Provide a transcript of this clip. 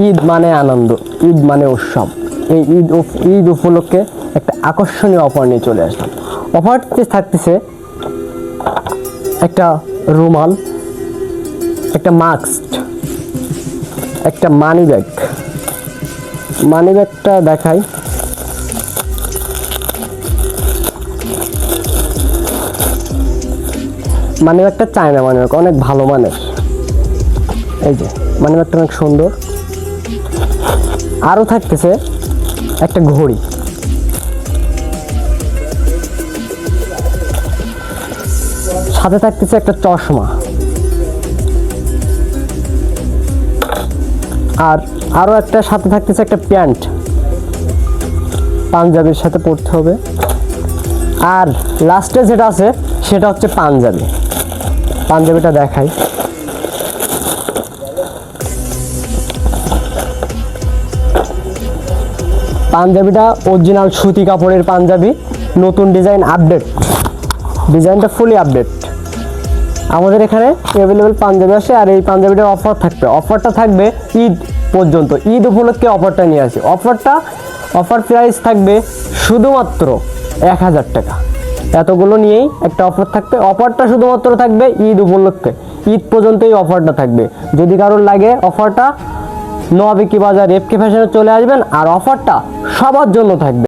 ঈদ মানে আনন্দ, ঈদ মানে উৎসব। এই ঈদ উপলক্ষে একটা আকর্ষণীয় অফার নিয়ে চলে আসলাম। অফারতে থাকতেছে একটা রুমাল, একটা মাস্ক, একটা মানি ব্যাগ। মানি ব্যাগটা দেখাই। মানি ব্যাগটা চায়না মানি ব্যাগ, অনেক ভালো মানের। এই যে মানি ব্যাগটা অনেক সুন্দর। আরও থাকতেছে একটা ঘড়ি, সাথে থাকতেছে একটা চশমা, আর আরও একটা সাথে থাকতেছে একটা প্যান্ট, পাঞ্জাবির সাথে পরতে হবে। আর লাস্টে যেটা আছে সেটা হচ্ছে পাঞ্জাবি। পাঞ্জাবিটা দেখাই। পাঞ্জাবিটা অরিজিনাল সুতি কাপড়ের পাঞ্জাবি, নতুন ডিজাইন, আপডেট। ডিজাইনটা ফুলি আপডেট। আমাদের এখানে অ্যাভেলেবেল পাঞ্জাবি আসে, আর এই পাঞ্জাবিটার অফার থাকবে। অফারটা থাকবে ঈদ পর্যন্ত। ঈদ উপলক্ষে অফারটা নিয়ে আসি। অফার প্রাইস থাকবে শুধুমাত্র 1000 টাকা। এতগুলো নিয়েই একটা অফার থাকবে। অফারটা শুধুমাত্র থাকবে ঈদ উপলক্ষে। ঈদ পর্যন্তই অফারটা থাকবে। যদি কারোর লাগে অফারটা নওয়াবিকি বাজার এফকে ফ্যাশনে চলে আসবেন, আর অফারটা সবার জন্য থাকবে।